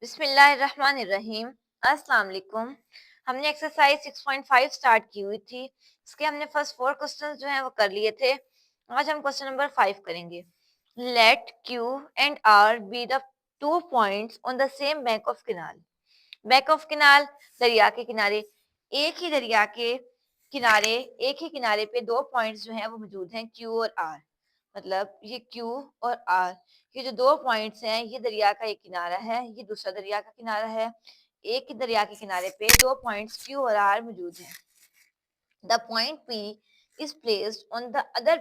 बिस्मिल्लाहिर्रहमानिर्रहीम। अस्सलाम वालेकुम। हमने एक्सरसाइज 6.5 स्टार्ट की हुई थी। इसके हमने फर्स्ट 4 क्वेश्चंस जो हैं वो कर लिए थे। आज हम क्वेश्चन नंबर 5 करेंगे। Let Q and R be the 2 points on the same bank of canal. Bank of canal, दरिया के किनारे। एक ही दरिया के किनारे, एक ही किनारे पे 2 पॉइंट्स जो हैं वो मौजूद हैं, क्यू और आर। मतलब ये क्यू और आर, ये जो 2 पॉइंट्स हैं, ये दरिया का एक किनारा है, ये दूसरा दरिया का किनारा है। एक ही दरिया के किनारे पे 2 पॉइंट्स क्यू और आर मौजूद हैं। The point P is placed on the other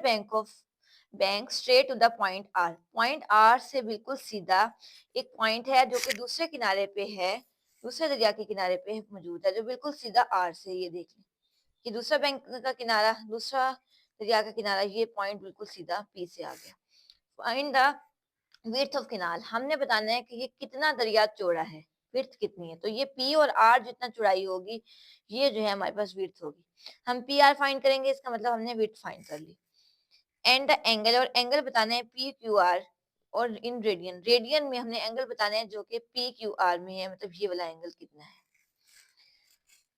bank straight to the point R. Point R से बिल्कुल सीधा एक पॉइंट है जो कि दूसरे किनारे पे है, दूसरे दरिया के किनारे पे मौजूद है, जो बिल्कुल सीधा आर से, ये देख लें कि दूसरा बैंक का किनारा, दूसरा दरिया का किनारा, ये पॉइंट बिल्कुल सीधा पी से आ गया। Find the width of canal. हमने बताना है कि ये कितना दरिया चौड़ा है, विड्थ कितनी है। तो ये पी और आर जितना चौड़ाई होगी, ये जो है हमारे पास विड्थ होगी। हम पी आर फाइंड करेंगे, इसका मतलब हमने विड्थ फाइंड कर ली। एंड द एंगल, और एंगल बताना है पी क्यू आर, और इन रेडियन, रेडियन में हमने एंगल बताना है जो कि पी क्यू आर में है, मतलब ये वाला एंगल कितना है।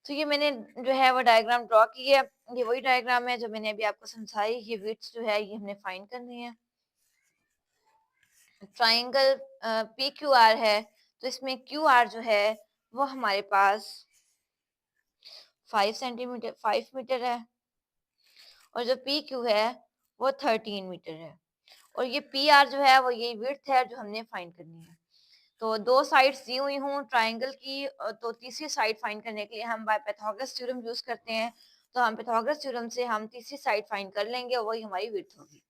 तो ये मैंने जो है वो डायग्राम ड्रॉ की है। ये वही डायग्राम है जो मैंने अभी आपको समझाई। ये विड्थ जो है ये हमने फाइंड करनी है। ट्राइंगल पी क्यू आर है, तो इसमें क्यू आर जो है वो हमारे पास 5 मीटर है, और जो पी क्यू है वो 13 मीटर है। और ये पी आर जो है वो ये विड्थ है जो हमने फाइंड करनी है। तो 2 साइड्स दी हुई हूँ ट्राइंगल की, तो तीसरी साइड फाइंड करने के लिए हम बाय पाइथागोरस थ्योरम यूज करते हैं। तो हम पाइथागोरस थ्योरम से हम तीसरी साइड फाइंड कर लेंगे, और वही हमारी विड्थ होगी।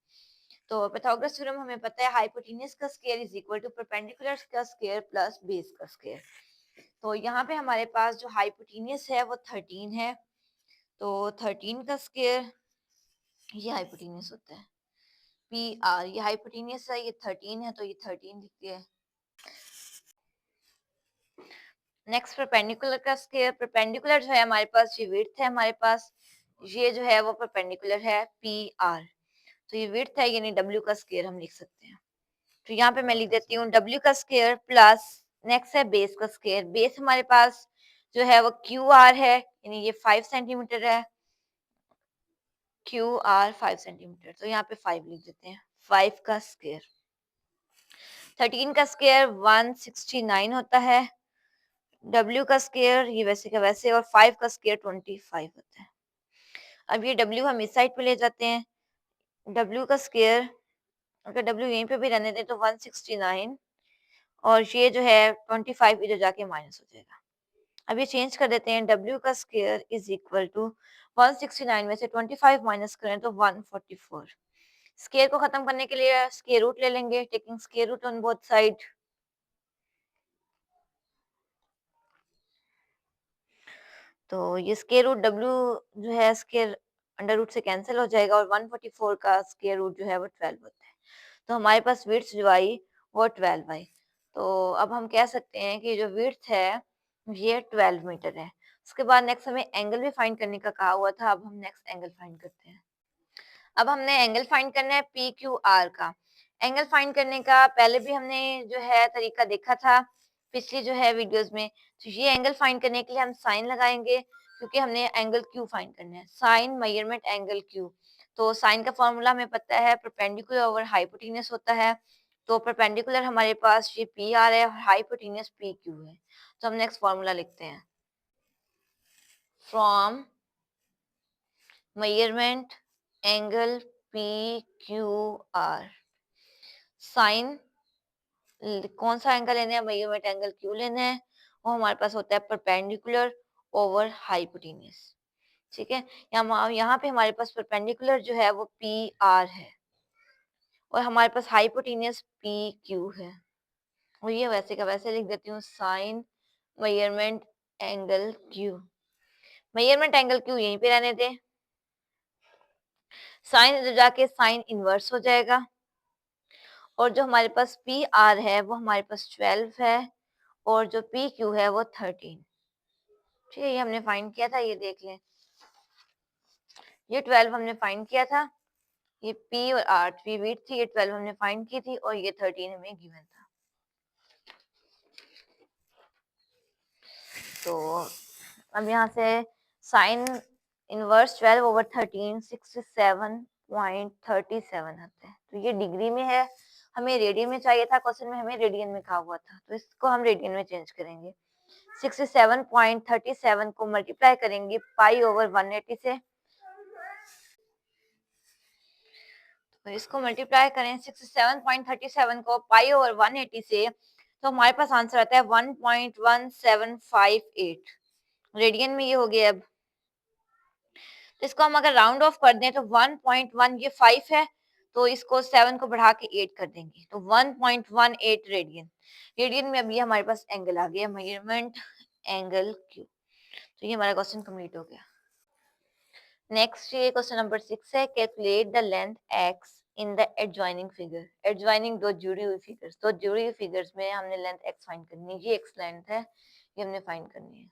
तो पाइथागोरस थ्योरम हमें पता है, हाइपोटेन्यूज का square is equal to perpendicular का स्क्वायर प्लस बेस का स्क्वायर। तो यहाँ पे हमारे पास जो हाइपोटेन्यूज है वो 13 है, तो 13 का स्क्वायर ये हाइपोटेन्यूज होता है। पी आर ये हाइपोटेन्यूज है, ये 13 है, तो ये 13 लिखते हैं। नेक्स्ट परपेंडिकुलर का स्क्वायर, परपेंडिकुलर जो है हमारे पास ये विड्थ है, हमारे पास ये जो है वो परपेंडिकुलर है पी आर, तो ये विड्थ है, यानी डब्ल्यू का स्क्वायर हम लिख सकते हैं। तो यहाँ पे मैं लिख देती हूँ डब्ल्यू का स्क्वायर प्लस, नेक्स्ट है बेस का स्क्वायर। बेस हमारे पास जो है वो क्यू आर है, यानी ये 5 सेंटीमीटर है, क्यू आर 5 सेंटीमीटर, तो यहाँ पे 5 लिख देते हैं। 5 का स्क्वायर, 13 का स्क्वायर 169 होता है, डब्ल्यू का स्क्वायर ये वैसे का वैसे, और 5 का स्क्वायर 25 होता है। अब ये डब्ल्यू हम इस साइड पे ले जाते हैं। डब्ल्यू का स्क्वायर, अगर डब्ल्यू यहीं पे भी रहने दें तो 169, और ये जो है 25 इधर जाके माइनस हो जाएगा। अब ये चेंज कर देते हैं, डब्ल्यू का स्क्वायर इज इक्वल टू 169 में से 25 माइनस करें तो 144। स्क्वायर को खत्म करने के लिए स्क्वायर रूट ले लेंगे, taking square root on both side. तो ये स्क्वायर रूट डब्ल्यू जो है स्क्वायर अंडर रूट से कैंसिल हो जाएगा, और 144 का स्क्वायर रूट जो है वो 12 होता है। तो हमारे पास विड्थ जो आई वो 12 आई। तो अब हम कह सकते हैं कि जो विड्थ है ये 12 मीटर है। उसके बाद नेक्स्ट हमें एंगल भी फाइंड करने का कहा हुआ था। अब हम नेक्स्ट एंगल फाइंड करते हैं। अब हमने एंगल फाइंड करना है पी क्यू आर का। एंगल फाइंड करने का पहले भी हमने जो है तरीका देखा था पिछली जो है वीडियोस में। तो ये एंगल फाइंड करने के लिए हम साइन लगाएंगे, क्योंकि हमने एंगल क्यू फाइंड करना है। Sine measurement angle Q. तो साइन का फॉर्मूला हमें पता है, परपेंडिकुलर ओवर हाइपोटेन्यूज होता है। तो परपेंडिकुलर हमारे पास ये पी आर है, और हाइपोटेन्यूज पी क्यू है। तो हम नेक्स्ट फॉर्मूला लिखते हैं, from measurement angle P Q R, sine कौन सा एंगल लेना है, मेजरमेंट एंगल क्यू लेना है, वो हमारे पास होता है परपेंडिकुलर ओवर हाइपोटेन्यूज। ठीक है, यहाँ पे हमारे पास परपेंडिकुलर जो है वो पी आर है, और हमारे पास हाइपोटेन्यूज पी क्यू है। और ये वैसे का वैसे लिख देती हूँ, sine measurement angle Q. Measurement angle Q यहीं पे रहने दें, साइन इधर जाके साइन इनवर्स हो जाएगा, और जो हमारे पास पी आर है वो हमारे पास 12 है, और जो पी क्यू है वो 13। ठीक है, ये हमने फाइंड किया था, ये देख लें, ये 12 हमने फाइंड किया था। ये पी और आर थ्री बीट थी, ये 12 हमने फाइंड की थी, और ये 13 हमें गिवन था। तो अब यहाँ से साइन इनवर्स 12/13 67.37 आता है। तो ये डिग्री में है, हमें रेडियन में चाहिए था, क्वेश्चन में हमें रेडियन में कहा हुआ था, तो इसको हम रेडियन में चेंज करेंगे। 67.37 को मल्टीप्लाई करेंगे पाई/180 से, तो इसको मल्टीप्लाई करें 67.37 को पाई/180 से, तो हमारे पास आंसर आता है 1.1758 रेडियन में। ये हो गया। अब तो इसको हम अगर राउंड ऑफ कर दें तो 1.1 ये 5 है, तो इसको 7 को बढ़ा के 8 कर देंगे, तो 1.18 रेडियन। रेडियन में अब ये हमारे पास एंगल आ गया, मेजरमेंट एंगल क्यू। तो ये हमारा क्वेश्चन कंप्लीट हो गया। नेक्स्ट ये क्वेश्चन नंबर 6 है, calculate the length x in the adjoining figure. Adjoining दो जुड़ी हुई फिगर्स, तो जुड़ी हुई फिगर्स में हमने लेंथ x फाइंड करनी है। ये x लेंथ है, ये हमने फाइंड करनी है।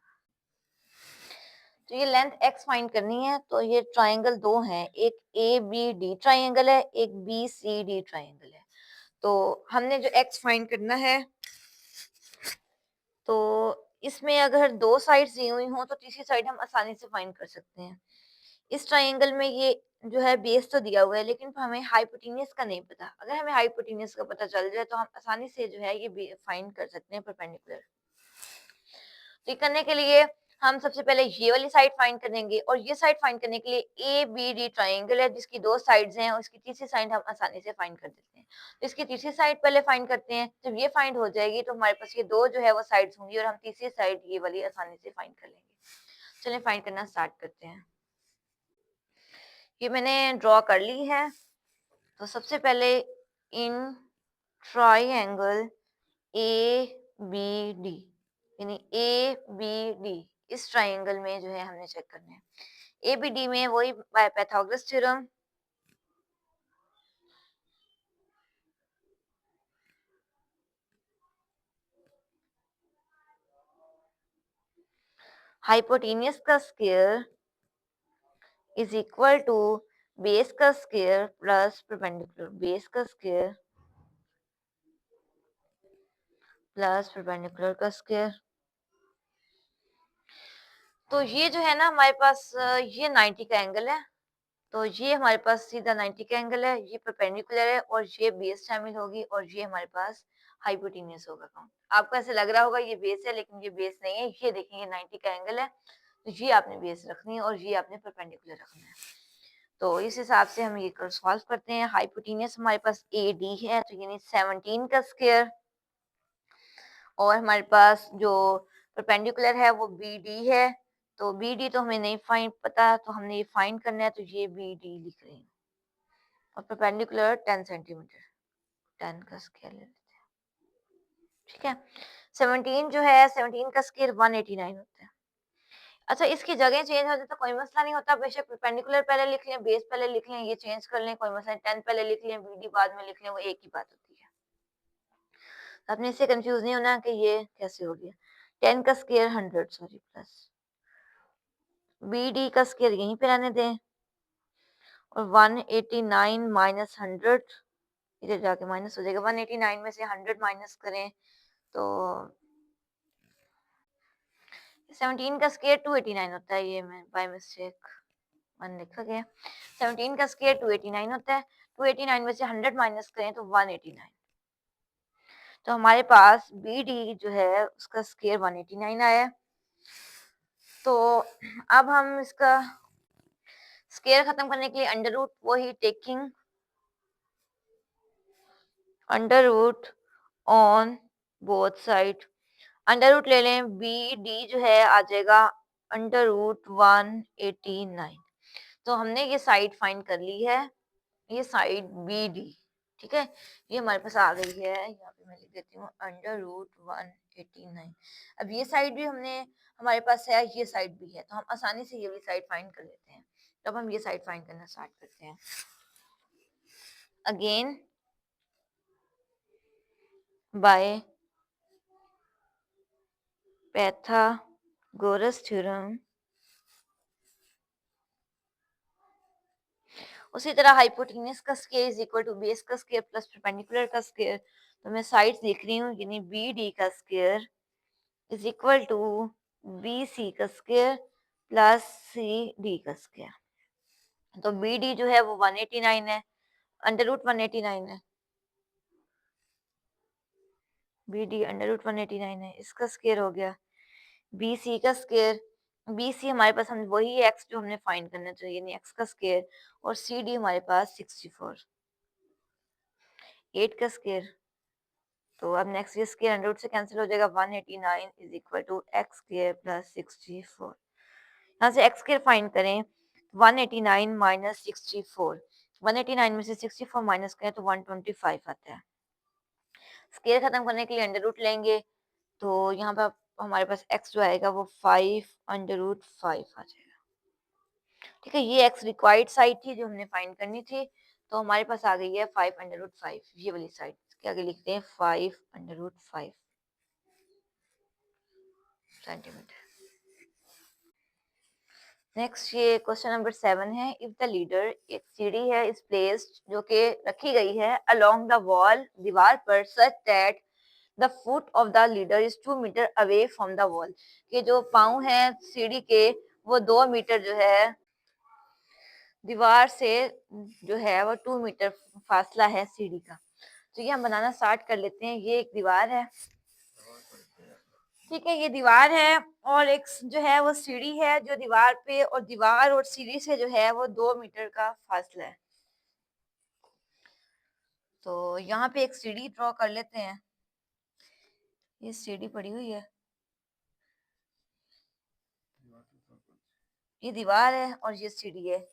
तो ये लेंथ x फाइंड करनी है। तो ये ट्राइंगल दो हैं, एक ए बी डी ट्राइंगल है, एक बी सी डी ट्राइंगल है। तो हमने जो x फाइंड करना है, तो इसमें अगर दो साइड्स दी हुई हो तो तीसरी साइड हम आसानी से फाइंड कर सकते हैं। इस ट्राइंगल में ये जो है बेस तो दिया हुआ है, लेकिन हमें हाइपोटेन्यूज का नहीं पता। अगर हमें हाइपोटेन्यूज का पता चल जाए तो हम आसानी से जो है ये फाइंड कर सकते हैं परपेंडिकुलर। तो ये करने के लिए हम सबसे पहले ये वाली साइड फाइंड करेंगे, और ये साइड फाइंड करने के लिए ए बी डी ट्राइंगल है जिसकी दो साइड्स हैं, और इसकी तीसरी साइड हम आसानी से फाइंड कर देते हैं। तो इसकी तीसरी साइड पहले फाइंड करते हैं। जब ये फाइंड हो जाएगी तो हमारे पास ये दो जो है वो साइड्स होंगी, और हम तीसरी साइड ये वाली आसानी से फाइंड कर लेंगे। चलिए फाइंड करना स्टार्ट करते हैं। ये मैंने ड्रॉ कर ली है। तो सबसे पहले in triangle A B D, यानी ए बी डी, इस ट्राइंगल में जो है हमने चेक करना है। ए बी डी में वही पाइथागोरस थ्योरम, हाइपोटेनियस का square is equal to base का स्क्वायर प्लस परपेंडिकुलर, बेस का स्क्वायर प्लस परपेंडिकुलर का स्क्वायर। तो ये जो है ना हमारे पास ये 90 का एंगल है, तो ये हमारे पास सीधा 90 का एंगल है, ये परपेंडिकुलर है, और ये बेस शामिल होगी, और ये हमारे पास हाइपोटेन्यूज होगा काउंट। आपको ऐसे लग रहा होगा ये बेस है, लेकिन ये बेस नहीं है। ये देखेंगे 90 का एंगल है, तो ये आपने बेस रखनी है, और ये आपने परपेंडिकुलर रखना है। तो इस हिसाब से हम ये कर सॉल्व करते हैं। हाइपोटेन्यूज हमारे पास ए डी है, तो यानी 17 का स्क्वायर, और हमारे पास जो परपेंडिकुलर है वो बी डी है। तो बी डी तो हमें नहीं फाइंड पता, तो हमने ये फाइंड करना है, तो ये बी डी लिख रही हूँ, और परपेंडिकुलर 10 सेंटीमीटर, 10 का स्क्वायर ले लेते हैं। ठीक है, 17 जो है 17 का स्क्वायर 189 होता है। अच्छा, इसकी जगह चेंज हो जाए तो कोई मसला नहीं होता, बेशक परपेंडिकुलर पहले लिख लें, बेस पहले लिख लें, ये चेंज कर लें, कोई मसला नहीं। 10 पहले लिख लें, बीडी बाद में लिख लें, वो एक ही बात होती है। तो आपने इससे कंफ्यूज नहीं होना कि ये कैसे हो गया। 10 का स्क्वायर 100, सॉरी, प्लस बीडी का स्क्वायर यहीं पे रहने दें, और 189 माइनस 100, इधर जाके माइनस हो जाएगा। 189 में से 100 माइनस करें तो 17 का स्क्वायर 289 होता है। ये मैं बाय मिस्टेक 1 लिखा गया। 17 का स्क्वायर 289 होता है। 289 में से 100 माइनस करें तो 189। तो हमारे पास बी डी जो है उसका स्क्वायर 189 आया है। तो अब हम इसका स्क्वायर खत्म करने के लिए अंडर रूट, वही taking under root on both side, under root ले लें। बी डी जो है आ जाएगा अंडर रूट 189। तो हमने ये साइड फाइंड कर ली है, ये साइड बी डी। ठीक है, ये हमारे पास आ गई है। यहाँ पे मैं लिख देती हूँ अंडर रूट 189। अब ये साइड भी हमने हमारे पास है, ये साइड भी है, तो हम आसानी से ये भी साइड फाइंड कर लेते हैं। तो अब हम ये साइड फाइंड करना स्टार्ट करते हैं। अगेन बाय पाइथागोरस थ्योरम, उसी तरह हाइपोटेन्यूज का square is equal to base का स्क्वायर प्लस परपेंडिकुलर का स्क्वायर। तो मैं साइड्स लिख रही हूँ, यानी बी डी का square is equal to B C का स्क्वायर प्लस सी डी का स्क्वायर। तो बी डी जो है वो 189 है, अंडर रूट 189 है, बी डी अंडर रूट 189 है, इसका स्क्वायर हो गया। बी सी का स्क्वायर, बी सी हमारे पास हम वही एक्स जो हमने फाइंड करना चाहिए, यानी एक्स का स्क्वायर, और सी डी हमारे पास 64, 8 का स्क्वायर। तो अब नेक्स्ट ये स्क्वायर अंडर रूट से कैंसिल हो जाएगा, 189 is equal to X square plus 64। यहाँ से एक्स स्क्वायर फाइंड करें, 189 माइनस 64, 189 में से 64 माइनस करें तो 125 आता है। स्क्वायर खत्म करने के लिए अंडर रूट लेंगे, तो यहाँ पर हमारे पास एक्स जो आएगा वो 5 अंडर रूट 5 आ जाएगा। ठीक है, ये एक्स रिक्वायर्ड साइड थी जो हमने फाइंड करनी थी, तो हमारे पास आ गई है 5 अंडर रूट 5, ये वाली साइड। इसके आगे लिखते हैं 5 अंडर रूट 5 सेंटीमीटर। नेक्स्ट ये क्वेश्चन नंबर 7 है, इफ द लीडर, एक सीढ़ी है इस प्लेस्ड जो कि रखी गई है अलोंग द वॉल, दीवार पर, such that the foot of the ladder is 2 metre away from the wall, कि जो पाँव है सीढ़ी के वो 2 मीटर जो है दीवार से जो है वो 2 मीटर फासला है सीढ़ी का। तो ये हम बनाना स्टार्ट कर लेते हैं। ये एक दीवार है, ठीक है, ये दीवार है, और एक जो है वो सीढ़ी है जो दीवार पे, और दीवार और सीढ़ी से जो है वो 2 मीटर का फासला है। तो यहाँ पे एक सीढ़ी ड्रॉ कर लेते हैं। ये सीढ़ी पड़ी हुई है, ये दीवार है और ये सीढ़ी है,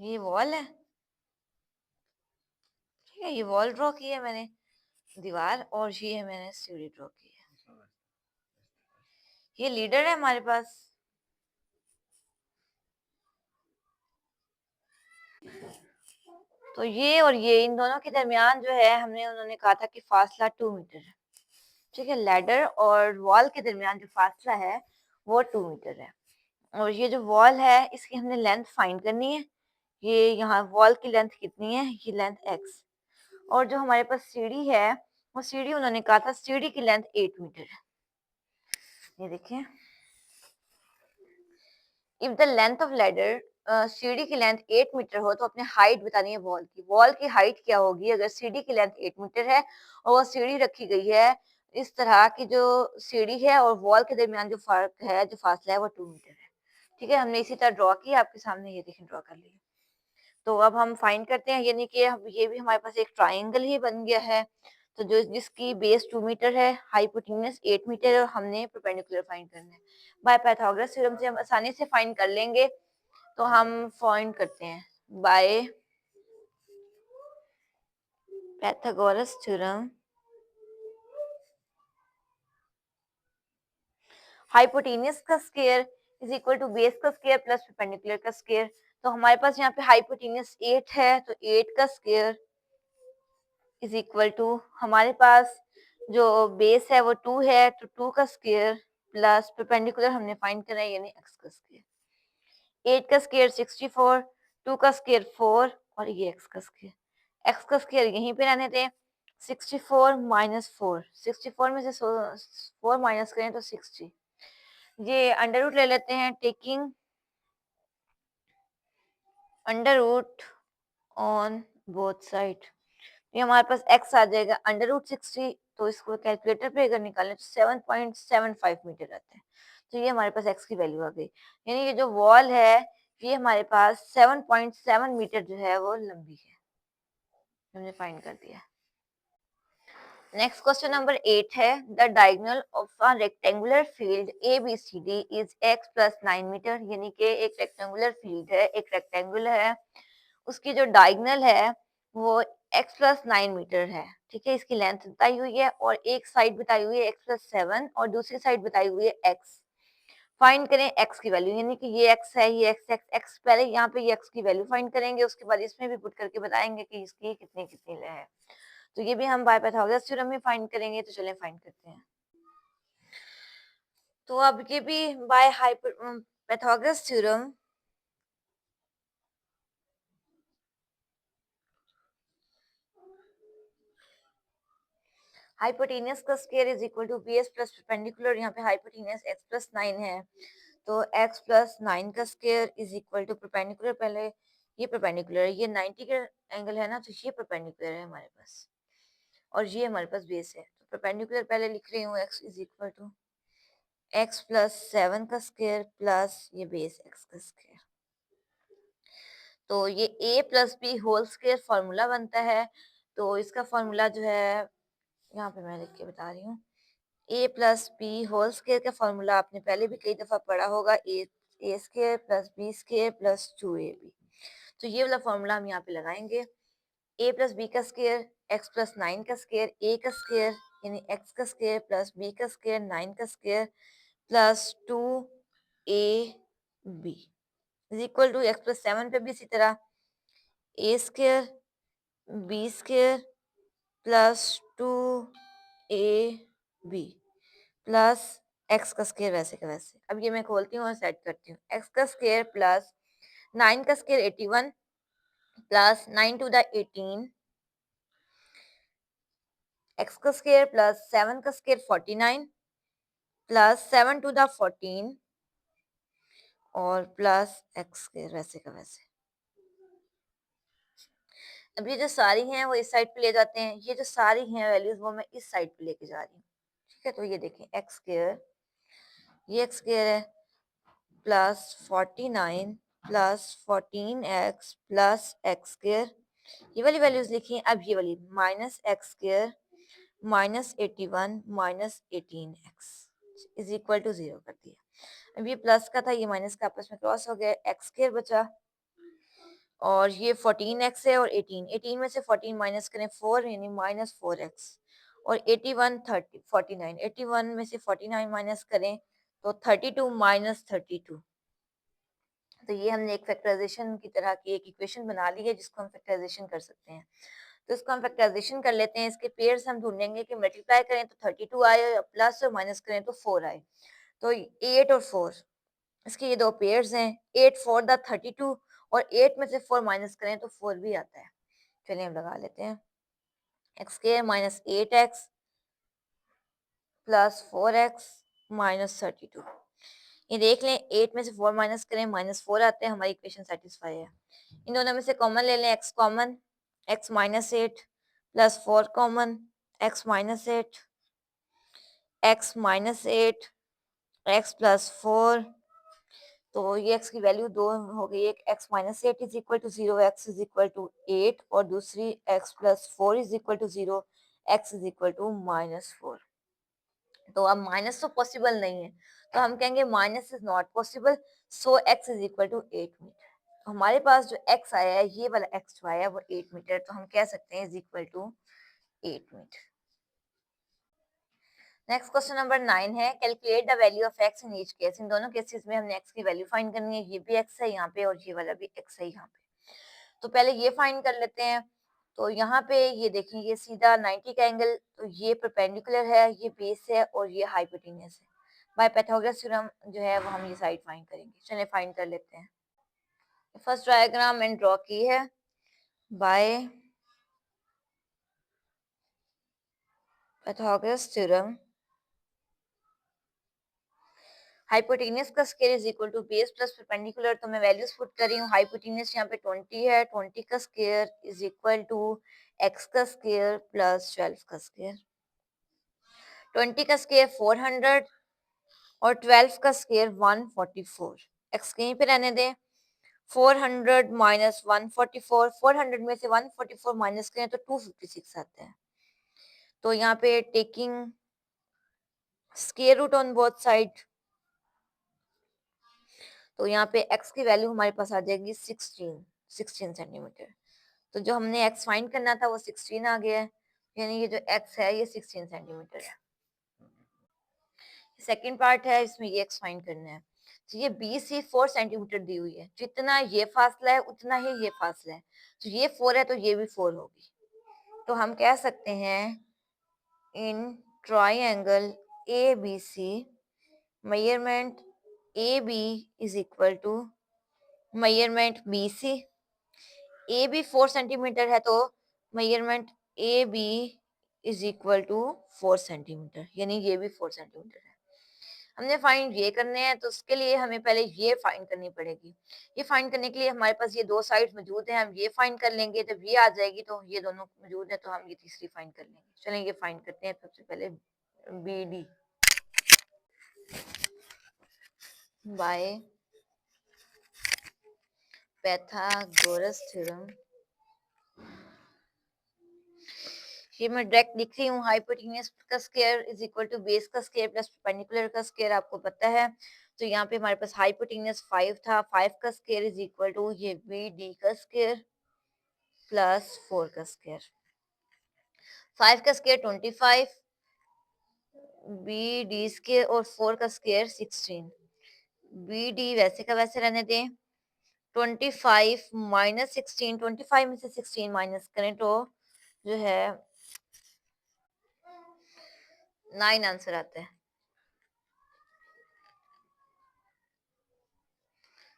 ये वॉल है। ठीक है, ये वॉल ड्रॉ की है मैंने, दीवार, और ये मैंने सीढ़ी ड्रॉ की है। ये लीडर है हमारे पास। तो ये और ये, इन दोनों के दरमियान जो है हमने, उन्होंने कहा था कि फासला 2 मीटर है। ठीक है, लैडर और वॉल के दरमियान जो फासला है वो 2 मीटर है। और ये जो वॉल है इसकी हमने लेंथ फाइंड करनी है। ये यहाँ वॉल की लेंथ कितनी है, ये लेंथ x, और जो हमारे पास सीढ़ी है वो सीढ़ी, उन्होंने कहा था सीढ़ी की लेंथ 8 मीटर है। ये देखिए, if the length of ladder, सीढ़ी की लेंथ 8 मीटर हो तो अपने हाइट बतानी है वॉल की। वॉल की हाइट क्या होगी अगर सीढ़ी की लेंथ 8 मीटर है और वो सीढ़ी रखी गई है इस तरह की, जो सीढ़ी है और वॉल के दरमियान जो फर्क है, जो फासला है वो 2 मीटर है। ठीक है, हमने इसी तरह ड्रॉ किया, आपके सामने ये देखें ड्रॉ कर लिया। तो अब हम फाइंड करते हैं, यानी कि अब ये भी हमारे पास एक ट्राइंगल ही बन गया है। तो जो जिसकी बेस 2 मीटर है, हाइपोटेन्यूज 8 मीटर है, और हमने परपेंडिकुलर फाइंड करना है। बाय पाइथागोरस थ्योरम से हम आसानी से फाइंड कर लेंगे। तो हम फाइंड करते हैं बाय पाइथागोरस थ्योरम। हाइपोटेन्यूज का square is equal to base का स्क्वायर प्लस परपेंडिकुलर का स्क्वायर। तो हमारे पास यहाँ पे हाइपोटेन्यूज 8 है, तो 8 का स्क्वायर इज इक्वल टू, हमारे पास जो बेस है वो 2 है, तो 2 का स्क्वायर प्लस परपेंडिकुलर हमने फाइंड करना है, यानी x का स्क्वायर। 8 का स्क्वायर 64, 2 का स्क्वायर 4, और ये x का स्क्वायर। x का स्क्वायर यहीं पे रहने दें। 64 माइनस 4, 64 में से 4 माइनस करें तो 60। ये अंडर रूट ले लेते हैं, taking under root on both side. ये हमारे पास x आ जाएगा अंडर रूट 60, तो इसको कैलकुलेटर पे अगर निकालें तो 7.75 मीटर आता है। तो ये हमारे पास x की वैल्यू आ गई, यानी ये जो वॉल है ये हमारे पास 7.7 मीटर जो है वो लंबी है, हमने फाइंड कर दिया। नेक्स्ट क्वेश्चन नंबर 8 है, the diagonal of a rectangular field A B C D is x plus 9 metre, यानी कि एक रेक्टेंगुलर फील्ड है, एक रेक्टेंगुलर है, उसकी जो डायगोनल है वो x प्लस 9 मीटर है। ठीक है, इसकी लेंथ बताई हुई है, और एक साइड बताई हुई है x प्लस 7, और दूसरी साइड बताई हुई है x। फाइंड करें x की वैल्यू, यानी कि ये x है, ये x पहले यहाँ पे ये x की वैल्यू फाइंड करेंगे, उसके बाद इसमें भी पुट करके बताएंगे कि इसकी कितनी कितनी है। तो ये भी हम बाय पाइथागोरस थ्योरम में फाइंड करेंगे। तो चलें फाइंड करते हैं। तो अब ये भी बाय पाइथागोरस थ्योरम, हाइपोटेनियस का square is equal to base plus perpendicular, यहाँ पे हाइपोटेनियस एक्स प्लस 9 है, तो एक्स प्लस 9 का square is equal to perpendicular, पहले ये परपेंडिकुलर है, ये 90 का एंगल है ना, तो ये परपेंडिकुलर है हमारे पास, और ये हमारे पास बेस है, तो परपेंडिकुलर पहले लिख रही हूँ, x is equal to x plus 7 का स्क्वायर प्लस ये बेस एक्स का स्क्वायर। तो ये a plus b whole square formula बनता है, तो इसका फॉर्मूला जो है यहाँ पे मैं लिख के बता रही हूँ, a plus b whole square का फॉर्मूला आपने पहले भी कई दफा पढ़ा होगा, a square plus b square plus 2ab। तो ये वाला फॉर्मूला हम यहाँ पे लगाएंगे, ए प्लस बी का स्क्वायर एक्स प्लस 9 का स्क्वायर, ए का स्क्वायर यानी एक्स का स्क्वायर प्लस बी का स्क्वायर 9 का square plus 2ab is equal to x plus 7 पे भी इसी तरह ए square B square plus 2ab plus x का स्क्वायर वैसे का वैसे। अब ये मैं खोलती हूँ और सेट करती हूँ, एक्स का स्क्वायर प्लस 9 का square 81 plus 9 two the 18, x का स्क्वायर प्लस 7 का स्क्वायर 49 प्लस 7 टू द 14 और प्लस एक्स स्क्वायर वैसे का वैसे। अब ये जो सारी हैं वो इस साइड पे ले जाते हैं, ये जो सारी हैं वैल्यूज वो मैं इस साइड पे लेके जा रही हूँ, ठीक है। तो ये देखें एक्स स्क्वायर, ये एक्स स्क्वायर है plus 49 plus 14x plus x square, ये वाली वैल्यूज लिखी। अब ये वाली minus x square minus 81 minus 18x is equal to 0 कर दिया। अब ये प्लस का था, ये माइनस का आपस में क्रॉस हो गया, एक्स स्क्वायर बचा, और ये 14x है और 18 में से 14 माइनस करें 4 यानी माइनस 4x, और 81 30 49 81 में से 49 माइनस करें तो 32 माइनस 32। तो ये हमने एक फैक्टराइजेशन की तरह की एक इक्वेशन बना ली है जिसको हम फैक्टराइजेशन कर सकते हैं। तो इसको हम फैक्टराइजेशन कर लेते हैं, इसके पेयर्स हम ढूंढेंगे कि मल्टीप्लाई करें तो 32 आए, प्लस और माइनस करें तो 4 आए। तो 8 और 4 इसके ये दो पेयर्स हैं, 8 4 द 32, और 8 में से 4 माइनस करें तो 4 भी आता है। चलिए हम लगा लेते हैं, x square minus 8x plus 4x minus 32। ये देख लें, 8 में से 4 माइनस करें माइनस 4 आते हैं, हमारी इक्वेशन सेटिस्फाई है। इन दोनों में से कॉमन ले लें, x common, x minus 8 plus 4 common, x minus 8 x minus 8 x plus 4, तो ये x की वैल्यू 2 हो गई, एक x minus 8 is equal to 0, x is equal to 8, और दूसरी x plus 4 is equal to 0, x is equal to minus 4। तो अब माइनस तो पॉसिबल नहीं है, तो हम कहेंगे minus is not possible, so x is equal to 8 metre. तो हमारे पास जो x आया है, ये वाला x जो आया है वो 8 मीटर, तो हम कह सकते हैं is equal to 8 meter. Next question number 9 है, calculate the value of x in each case. इन दोनों केसेस में हमने x की वैल्यू फाइंड करनी है, ये भी x है यहाँ पे और ये वाला भी x है यहाँ पे। तो पहले ये फाइंड कर लेते हैं। तो यहाँ पे ये देखिए, ये सीधा 90 का एंगल, तो ये परपेंडिकुलर है, ये बेस है और ये हाइपोटेनियस है। बाय पाइथागोरस थ्योरम जो है वो हम ये साइड फाइंड करेंगे। चलिए फाइंड कर लेते हैं। फर्स्ट डायग्राम मैंने ड्रॉ की है बाय पाइथागोरस थ्योरम। हाइपोटेनियस का square is equal to base plus perpendicular, तो मैं वैल्यूज पुट कर रही हूँ। हाइपोटेनियस यहाँ पे 20 है, 20 का square is equal to x का स्क्वायर प्लस 12 का स्क्वायर। 20 का स्क्वायर 400 और 12 का स्क्वायर 144। एक्स कहीं पे रहने दें, 400 माइनस 144, 400 में से 144 माइनस करें तो 256 आता है। तो यहाँ पे taking square root on both side, तो यहाँ पे x की वैल्यू हमारे पास आ जाएगी 16 सेंटीमीटर। तो जो हमने x फाइंड करना था वो 16 आ गया है, यानी ये जो x है ये 16 सेंटीमीटर है। सेकंड पार्ट है, इसमें ये x फाइंड करना है। तो ये BC 4 सेंटीमीटर दी हुई है, जितना ये फासला है उतना ही ये फासला है, तो ये 4 है तो ये भी 4 होगी। तो हम कह सकते हैं in triangle ABC measurement AB is equal to measurement BC। AB 4 centimetre है तो measurement AB is equal to 4 centimetre, यानी ये भी 4 सेंटीमीटर है। हमने फाइंड ये करने हैं, तो उसके लिए हमें पहले ये फाइंड करनी पड़ेगी। ये फाइंड करने के लिए हमारे पास ये दो साइड मौजूद है, हम ये फाइंड कर लेंगे। जब ये आ जाएगी तो ये दोनों मौजूद है, तो हम ये तीसरी फाइंड कर लेंगे। चलें ये फाइंड करते हैं। सबसे पहले B D by Pythagoras theorem. ये मैं डायरेक्ट लिख रही हूँ, हाइपोटेन्यूज का square is equal to base का स्क्वायर प्लस परपेंडिकुलर का स्क्वायर, आपको पता है। तो यहाँ पे हमारे पास हाइपोटेन्यूज 5 था, 5 का स्क्वायर इज इक्वल टू ये बी डी का स्क्वायर प्लस 4 का स्क्वायर। 5 का स्क्वायर 25, बी डी स्क्वायर और 4 का स्क्वायर 16। बी डी वैसे का वैसे रहने दें। 25 माइनस 16, 25 में से 16 माइनस करें तो जो है 9 आंसर आता है।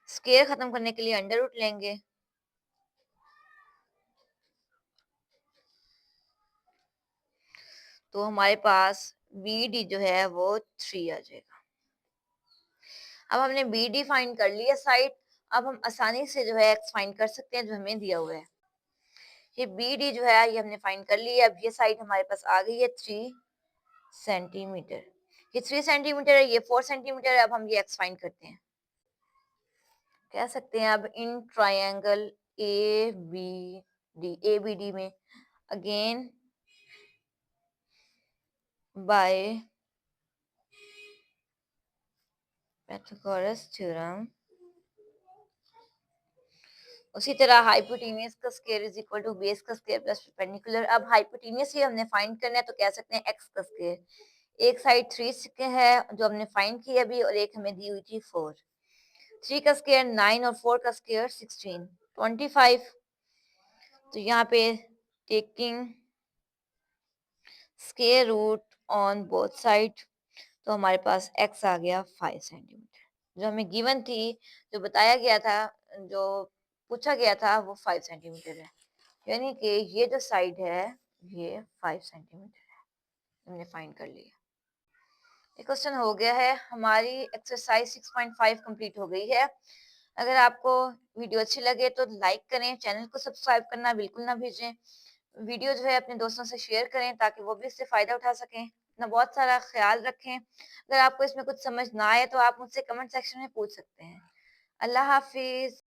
स्क्वायर खत्म करने के लिए अंडर रूट लेंगे, तो हमारे पास बी डी जो है वो 3 आ जाएगा। अब हमने बी डी फाइंड कर लिया साइड। अब हम आसानी से जो है एक्स फाइंड कर सकते हैं जो हमें दिया हुआ है। ये बी डी जो है ये हमने फाइंड कर लिया। अब ये साइड हमारे पास आ गई है 3 सेंटीमीटर। ये 3 सेंटीमीटर है, ये 4 सेंटीमीटर है। अब हम ये एक्स फाइंड करते हैं। कह सकते हैं अब in triangle A B D में अगेन बाय पाइथागोरस थ्योरम, उसी तरह हाइपोटेन्यूज का square is equal to base का स्क्वायर प्लस परपेंडिकुलर। अब हाइपोटेन्यूज ही हमने फाइंड करना है, तो कह सकते हैं एक्स का स्क्वायर। एक साइड 3 है जो हमने फाइंड की अभी, और एक हमें दी हुई थी 4। 3 का स्क्वायर 9 और 4 का स्क्वायर 16, 25। तो यहाँ पे taking square root on both side, तो हमारे पास x आ गया 5 सेंटीमीटर। जो हमें गिवन थी, जो बताया गया था, जो पूछा गया था वो 5 सेंटीमीटर है, यानी कि ये जो साइड है ये 5 सेंटीमीटर है। हमने फाइंड कर लिया। ये क्वेश्चन हो गया है। हमारी एक्सरसाइज 6.5 कंप्लीट हो गई है। अगर आपको वीडियो अच्छी लगे तो लाइक करें, चैनल को सब्सक्राइब करना बिल्कुल ना भेजें। वीडियो जो है अपने दोस्तों से शेयर करें ताकि वो भी इससे फ़ायदा उठा सकें। अपना बहुत सारा ख्याल रखें। अगर आपको इसमें कुछ समझ ना आए तो आप मुझसे कमेंट सेक्शन में पूछ सकते हैं। अल्लाह हाफिज़।